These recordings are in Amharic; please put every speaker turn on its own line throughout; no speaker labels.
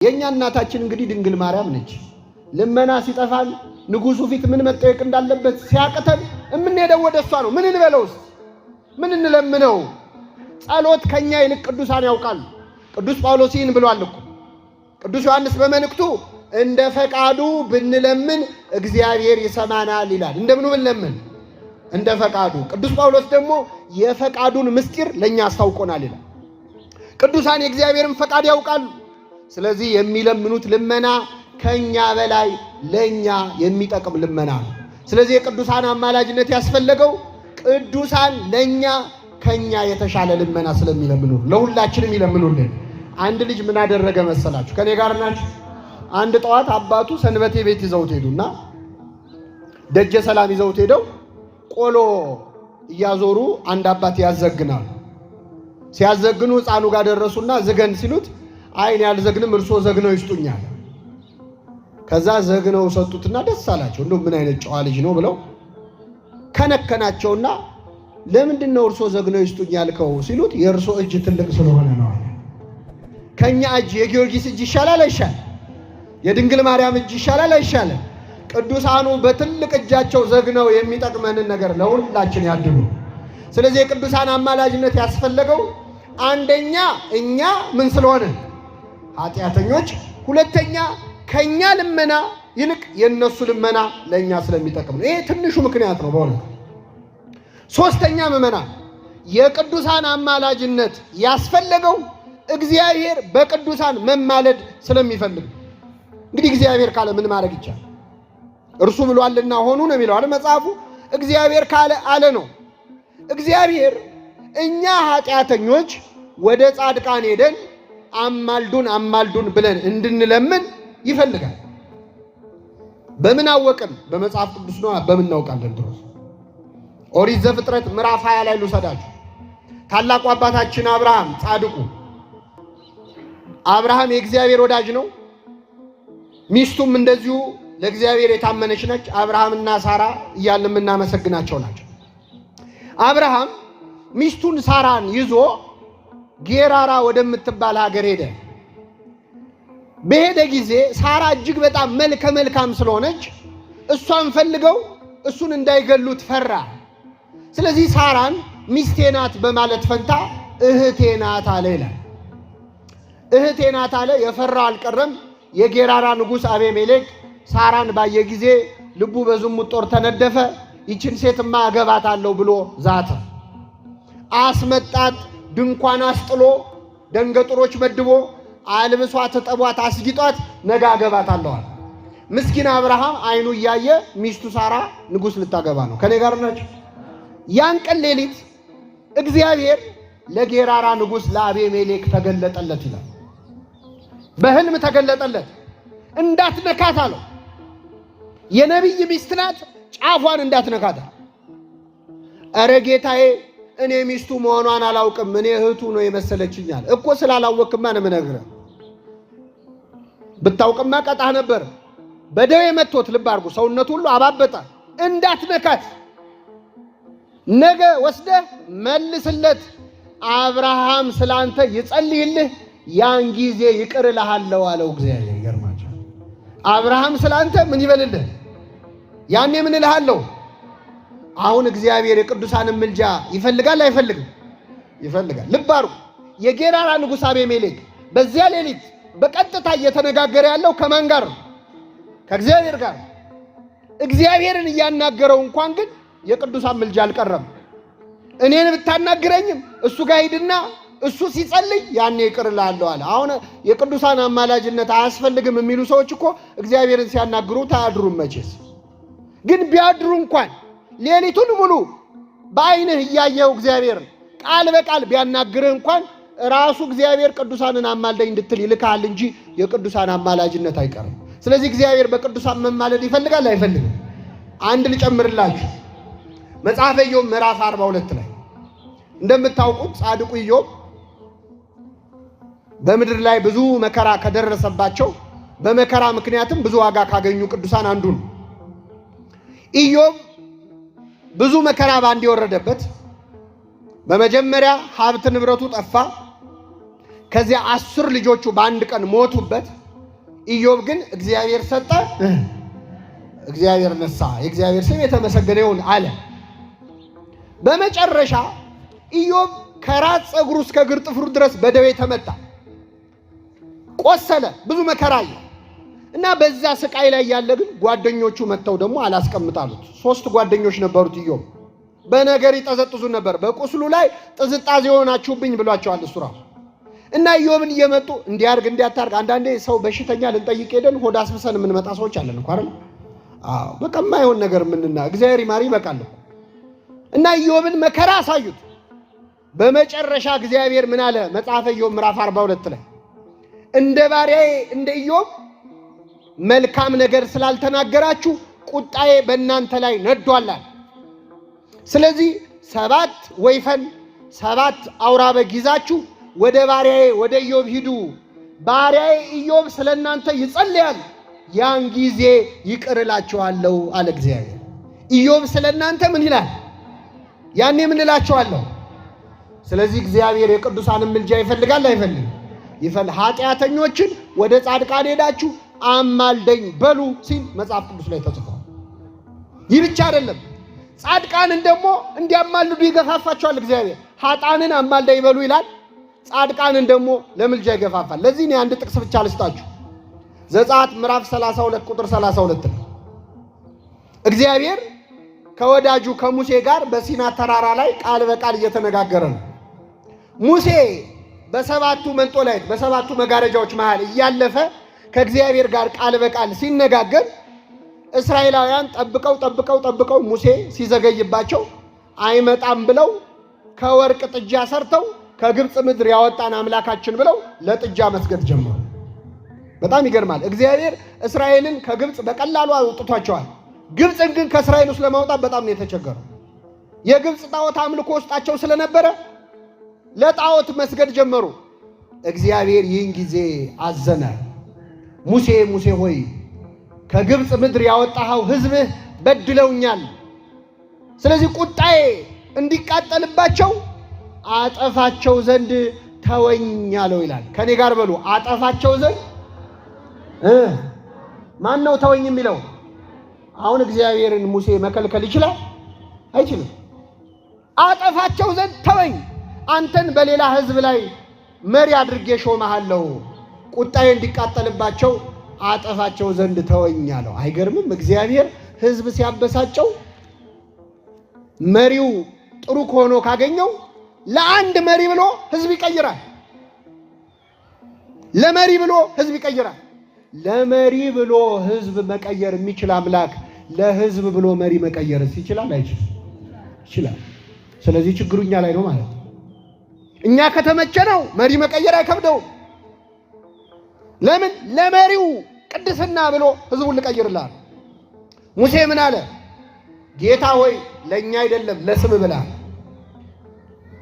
የኛ እናታችን እንግዲህ ድንግል ማርያም ነች። ልመና ሲጠፋን ንጉሱ ፊት ምን መጠየቅ እንዳለበት ሲያቅተን እምንሄደው ወደ እሷ ነው። ምን እንበለውስ? ምን እንለምነው? ጸሎት ከኛ ይልቅ ቅዱሳን ያውቃሉ። ቅዱስ ጳውሎስ ይህን ብሏል እኮ። ቅዱስ ዮሐንስ በመልእክቱ እንደ ፈቃዱ ብንለምን እግዚአብሔር ይሰማናል ይላል። እንደምኑ ብንለምን? እንደ ፈቃዱ። ቅዱስ ጳውሎስ ደግሞ የፈቃዱን ምስጢር ለኛ አስታውቆናል ይላል። ቅዱሳን የእግዚአብሔርን ፈቃድ ያውቃሉ። ስለዚህ የሚለምኑት ልመና ከኛ በላይ ለኛ የሚጠቅም ልመና ነው። ስለዚህ የቅዱሳን አማላጅነት ያስፈለገው ቅዱሳን ለኛ ከኛ የተሻለ ልመና ስለሚለምኑ ለሁላችንም ይለምኑልን። አንድ ልጅ ምን አደረገ መሰላችሁ? ከኔ ጋር ናችሁ? አንድ ጠዋት አባቱ ሰንበቴ ቤት ይዘውት ሄዱና ደጀ ሰላም ይዘውት ሄደው ቆሎ እያዞሩ አንድ አባት ያዘግናሉ። ሲያዘግኑ ሕፃኑ ጋር ደረሱና ዝገን ሲሉት አይን ያልዘግንም እርሶ ዘግነው ይስጡኛል። ከዛ ዘግነው ሰጡትና ደስ አላቸው። እንደው ምን አይነት ጨዋ ልጅ ነው ብለው ከነከናቸውና ለምንድነው እርሶ ዘግነው ይስጡኛል ያልከው ሲሉት የእርሶ እጅ ትልቅ ስለሆነ ነው። ከኛ እጅ የጊዮርጊስ እጅ ይሻላል አይሻል? የድንግል ማርያም እጅ ይሻላል አይሻል? ቅዱሳኑ በትልቅ እጃቸው ዘግነው የሚጠቅመንን ነገር ለሁላችን ያድሉ። ስለዚህ የቅዱሳን አማላጅነት ያስፈለገው አንደኛ እኛ ምን ስለሆነ ኃጢአተኞች፣ ሁለተኛ ከኛ ልመና ይልቅ የነሱ ልመና ለኛ ስለሚጠቅም ነው። ይሄ ትንሹ ምክንያት ነው በእውነት። ሶስተኛ ምዕመናን የቅዱሳን አማላጅነት ያስፈለገው እግዚአብሔር በቅዱሳን መማለድ ስለሚፈልግ። እንግዲህ እግዚአብሔር ካለ ምን ማድረግ ይቻላል? እርሱ ብሏልና ሆኑ ነው የሚለው አይደል መጽሐፉ። እግዚአብሔር ካለ አለ ነው። እግዚአብሔር እኛ ኃጢአተኞች ወደ ጻድቃን ሄደን አማልዱን አማልዱን ብለን እንድንለምን ይፈልጋል። በምን አወቅን? በመጽሐፍ ቅዱስ ነው። በምን እናውቃለን? ድሮስ ኦሪት ዘፍጥረት ምዕራፍ 20 ላይ ልውሰዳችሁ። ታላቁ አባታችን አብርሃም ጻድቁ አብርሃም የእግዚአብሔር ወዳጅ ነው። ሚስቱም እንደዚሁ ለእግዚአብሔር የታመነች ነች። አብርሃምና ሳራ እያልን የምናመሰግናቸው ናቸው። አብርሃም ሚስቱን ሳራን ይዞ ጌራራ ወደምትባል ሀገር ሄደ። በሄደ ጊዜ ሳራ እጅግ በጣም መልከ መልካም ስለሆነች እሷን ፈልገው እሱን እንዳይገሉት ፈራ። ስለዚህ ሳራን ሚስቴ ናት በማለት ፈንታ እህቴ ናት አለ ይላል። እህቴ ናት አለ። የፈራው አልቀረም። የጌራራ ንጉሥ አቤሜሌክ ሳራን ባየ ጊዜ ልቡ በዝሙት ጦር ተነደፈ። ይችን ሴትማ አገባታለሁ ብሎ ዛተ። አስመጣት። ድንኳን አስጥሎ ደንገጥሮች መድቦ አልብሷት፣ ጠቧት፣ አስጊጧት ነገ አገባታለሁ አለ። ምስኪን አብርሃም አይኑ እያየ ሚስቱ ሳራ ንጉሥ ልታገባ ነው። ከኔ ጋር ናቸው። ያን ቀን ሌሊት እግዚአብሔር ለጌራራ ንጉሥ ለአቤሜሌክ ተገለጠለት ይላል። በህልም ተገለጠለት። እንዳትነካት አለው። የነቢይ ሚስት ናት፣ ጫፏን እንዳትነካት። ኧረ ጌታዬ እኔ ሚስቱ መሆኗን አላውቅም፣ እኔ እህቱ ነው የመሰለችኛል እኮ። ስላላወቅማ ነው የምነግርህ። ብታውቅማ ቀጣህ ነበር። በደዌ መጥቶት ልብ አድርጉ፣ ሰውነቱ ሁሉ አባበጠ። እንዳትነካት፣ ነገ ወስደህ መልስለት። አብርሃም ስላንተ ይጸልይልህ፣ ያን ጊዜ ይቅር እልሃለሁ አለው እግዚአብሔር። ይገርማችኋል። አብርሃም ስላንተ ምን ይበልልህ? ያኔ ምን እልሃለሁ? አሁን እግዚአብሔር የቅዱሳንን ምልጃ ይፈልጋል አይፈልግም? ይፈልጋል። ልብ አድርጉ። የጌራራ ንጉሥ አቤሜሌክ በዚያ ሌሊት በቀጥታ እየተነጋገረ ያለው ከማን ጋር ነው? ከእግዚአብሔር ጋር። እግዚአብሔርን እያናገረው እንኳን ግን የቅዱሳን ምልጃ አልቀረም። እኔን ብታናግረኝም እሱ ጋር ሂድና እሱ ሲጸልይ ያኔ ይቅር እልሃለሁ አለ። አሁን የቅዱሳን አማላጅነት አያስፈልግም የሚሉ ሰዎች እኮ እግዚአብሔርን ሲያናግሩ ታያድሩም። መቼስ ግን ቢያድሩ እንኳን ሌሊቱን ሙሉ በአይንህ እያየው እግዚአብሔር ቃል በቃል ቢያናግርህ እንኳን ራሱ እግዚአብሔር ቅዱሳንን አማልደኝ እንድትል ይልካል እንጂ የቅዱሳን አማላጅነት አይቀርም። ስለዚህ እግዚአብሔር በቅዱሳን መማለድ ይፈልጋል አይፈልግም? አንድ ልጨምርላችሁ። መጽሐፈ ኢዮብ ምዕራፍ 42 ላይ እንደምታውቁት ጻድቁ ኢዮብ በምድር ላይ ብዙ መከራ ከደረሰባቸው በመከራ ምክንያትም ብዙ ዋጋ ካገኙ ቅዱሳን አንዱ ነው። ኢዮብ ብዙ መከራ ባንድ የወረደበት፣ በመጀመሪያ ሀብት ንብረቱ ጠፋ። ከዚያ 10 ልጆቹ በአንድ ቀን ሞቱበት። ኢዮብ ግን እግዚአብሔር ሰጠ እግዚአብሔር ነሳ የእግዚአብሔር ስም የተመሰገነ ይሁን አለ። በመጨረሻ ኢዮብ ከራስ ፀጉሩ እስከ እግር ጥፍሩ ድረስ በደዌ ተመታ፣ ቆሰለ፣ ብዙ መከራ አየ እና በዛ ስቃይ ላይ ያለ ግን ጓደኞቹ መተው ደግሞ አላስቀምጣሉት። 3 ጓደኞች ነበሩት ኢዮብ። በነገር ይጠዘጥዙ ነበር። በቁስሉ ላይ ጥዝጣዜ ሆናችሁብኝ ብሏቸዋል እሱ ራሱ። እና ኢዮብን እየመጡ እንዲያርግ እንዲያታርግ አንዳንዴ ሰው በሽተኛ ልንጠይቅ ሄደን ሆድ አስብሰን የምንመጣ ሰዎች አለን እኮ አይደል? በቃ የማይሆን ነገር ምንና እግዚአብሔር ይማሪ ይበቃል። እና ኢዮብን መከራ አሳዩት። በመጨረሻ እግዚአብሔር ምን አለ? መጽሐፈ ኢዮብ ምዕራፍ 42 ላይ እንደ ባሪያዬ እንደ ኢዮብ መልካም ነገር ስላልተናገራችሁ ቁጣዬ በእናንተ ላይ ነዷላል። ስለዚህ 7 ወይፈን 7 አውራ በግ ይዛችሁ ወደ ባሪያዬ ወደ ኢዮብ ሂዱ። ባሪያዬ ኢዮብ ስለናንተ ይጸልያል፣ ያን ጊዜ ይቅር እላችኋለሁ አለ እግዚአብሔር። ኢዮብ ስለናንተ ምን ይላል? ያኔ ምን እላችኋለሁ። ስለዚህ እግዚአብሔር የቅዱሳንን ምልጃ ይፈልጋል አይፈልግም? ኃጢአተኞችን ወደ ጻድቃን ሄዳችሁ አማልደኝ በሉ ሲል መጽሐፍ ቅዱስ ላይ ተጽፏል። ይህ ብቻ አይደለም፣ ጻድቃንን ደግሞ እንዲያማልዱ ይገፋፋቸዋል እግዚአብሔር። ኃጥአንን አማልደኝ በሉ ይላል፣ ጻድቃንን ደግሞ ለምልጃ ይገፋፋል። ለዚህ ነው አንድ ጥቅስ ብቻ ልስጣችሁ። ዘጸአት ምዕራፍ 32 ቁጥር 32 ነው። እግዚአብሔር ከወዳጁ ከሙሴ ጋር በሲና ተራራ ላይ ቃል በቃል እየተነጋገረ ነው። ሙሴ በሰባቱ መንጦላይት በሰባቱ መጋረጃዎች መሃል እያለፈ ከእግዚአብሔር ጋር ቃል በቃል ሲነጋገር እስራኤላውያን ጠብቀው ሙሴ ሲዘገይባቸው አይመጣም ብለው ከወርቅ ጥጃ ሰርተው ከግብፅ ምድር ያወጣን አምላካችን ብለው ለጥጃ መስገድ ጀመሩ። በጣም ይገርማል። እግዚአብሔር እስራኤልን ከግብፅ በቀላሉ አውጥቷቸዋል። ግብፅን ግን ከእስራኤል ውስጥ ለማውጣት በጣም ነው የተቸገረው። የግብፅ ጣዖት አምልኮ ውስጣቸው ስለነበረ ለጣዖት መስገድ ጀመሩ። እግዚአብሔር ይህን ጊዜ አዘነ። ሙሴ ሙሴ ሆይ ከግብፅ ምድር ያወጣኸው ሕዝብህ በድለውኛል፣ ስለዚህ ቁጣዬ እንዲቃጠልባቸው አጠፋቸው ዘንድ ተወኝ አለው ይላል። ከኔ ጋር በሉ አጠፋቸው ዘንድ። ማን ነው ተወኝ የሚለው? አሁን እግዚአብሔርን ሙሴ መከልከል ይችላል? አይችልም። አጠፋቸው ዘንድ ተወኝ፣ አንተን በሌላ ሕዝብ ላይ መሪ አድርጌ ሾመሃለሁ፣ ቁጣዬ እንዲቃጠልባቸው አጠፋቸው ዘንድ ተወኝ አለው። አይገርምም? እግዚአብሔር ሕዝብ ሲያበሳጨው መሪው ጥሩ ከሆነ ካገኘው ለአንድ መሪ ብሎ ሕዝብ ይቀይራል። ለመሪ ብሎ ሕዝብ ይቀይራል። ለመሪ ብሎ ሕዝብ መቀየር የሚችል አምላክ ለሕዝብ ብሎ መሪ መቀየር ይችላል አይችልም? ይችላል። ስለዚህ ችግሩ እኛ ላይ ነው ማለት ነው። እኛ ከተመቸነው መሪ መቀየር አይከብደውም። ለምን? ለመሪው ቅድስና ብሎ ሕዝቡን ልቀይርላል። ሙሴ ምን አለ? ጌታ ሆይ ለኛ አይደለም ለስም ብላ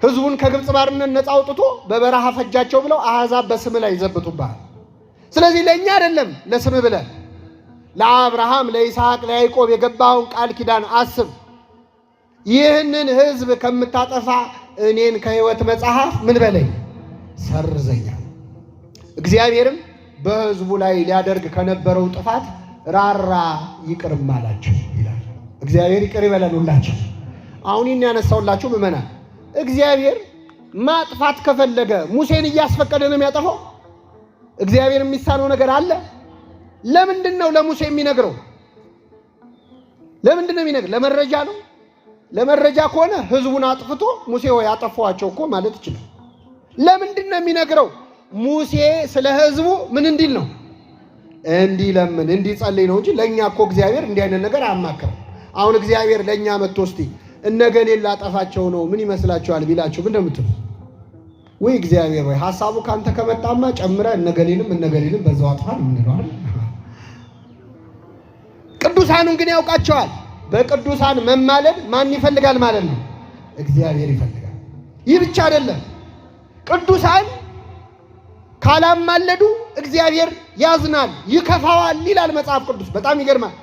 ሕዝቡን ከግብፅ ባርነት ነፃ አውጥቶ በበረሃ ፈጃቸው ብለው አሕዛብ በስም ላይ ይዘብቱባል። ስለዚህ ለኛ አይደለም ለስም ብለ ለአብርሃም ለይስሐቅ ለያዕቆብ የገባውን ቃል ኪዳን አስብ። ይህንን ሕዝብ ከምታጠፋ እኔን ከሕይወት መጽሐፍ ምን በለኝ ሰርዘኛ። እግዚአብሔርም በሕዝቡ ላይ ሊያደርግ ከነበረው ጥፋት ራራ ይቅርም አላቸው ይላል። እግዚአብሔር ይቅር ይበለን ሁላችን። አሁን ይህን ያነሳውላችሁ ምእመናን፣ እግዚአብሔር ማጥፋት ከፈለገ ሙሴን እያስፈቀደ ነው የሚያጠፋው? እግዚአብሔር የሚሳነው ነገር አለ? ለምንድን ነው ለሙሴ የሚነግረው? ለምንድን ነው የሚነግረው? ለመረጃ ነው? ለመረጃ ከሆነ ሕዝቡን አጥፍቶ ሙሴ ሆይ አጠፋዋቸው እኮ ማለት ይችላል። ለምንድን ነው የሚነግረው? ሙሴ ስለ ሕዝቡ ምን እንዲል ነው? እንዲለምን እንዲጸልይ ነው እንጂ ለኛ እኮ እግዚአብሔር እንዲህ አይነት ነገር አያማክርም። አሁን እግዚአብሔር ለኛ መጥቶ እስቲ እነገሌን ላጠፋቸው ነው ምን ይመስላችኋል ቢላችሁ ምን እንደምትሉ? ወይ እግዚአብሔር ወይ ሐሳቡ ካንተ ከመጣማ ጨምረ እነገሌንም በዛው አጥፋ ነው የምንለው። ቅዱሳኑን ግን ያውቃቸዋል። በቅዱሳን መማለድ ማን ይፈልጋል ማለት ነው? እግዚአብሔር ይፈልጋል። ይህ ብቻ አይደለም፣ ቅዱሳን ካላማለዱ እግዚአብሔር ያዝናል፣ ይከፋዋል ይላል መጽሐፍ ቅዱስ። በጣም ይገርማል።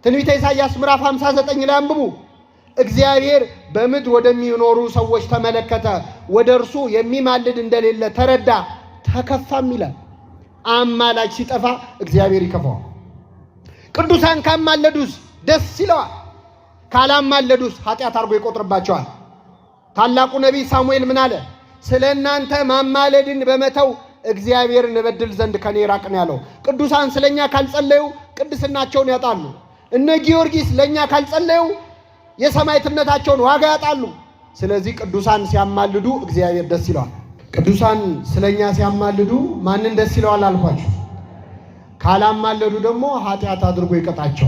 ትንቢተ ኢሳይያስ ምዕራፍ 59 ላይ አንብቡ። እግዚአብሔር በምድር ወደሚኖሩ ሰዎች ተመለከተ፣ ወደ እርሱ የሚማልድ እንደሌለ ተረዳ፣ ተከፋም ይላል። አማላጅ ሲጠፋ እግዚአብሔር ይከፋዋል። ቅዱሳን ካማለዱስ ደስ ይለዋል፣ ካላማለዱስ ኃጢአት አድርጎ ይቆጥርባቸዋል። ታላቁ ነቢይ ሳሙኤል ምን አለ? ስለ እናንተ ማማለድን በመተው እግዚአብሔርን እበድል ዘንድ ከኔ ራቅ ነው ያለው። ቅዱሳን ስለኛ ካልጸለዩ ቅድስናቸውን ያጣሉ። እነ ጊዮርጊስ ለኛ ካልጸለዩ የሰማዕትነታቸውን ዋጋ ያጣሉ። ስለዚህ ቅዱሳን ሲያማልዱ እግዚአብሔር ደስ ይለዋል። ቅዱሳን ስለኛ ሲያማልዱ ማንን ደስ ይለዋል አልኳችሁ? ካላማለዱ ደግሞ ኃጢአት አድርጎ ይቀጣቸዋል።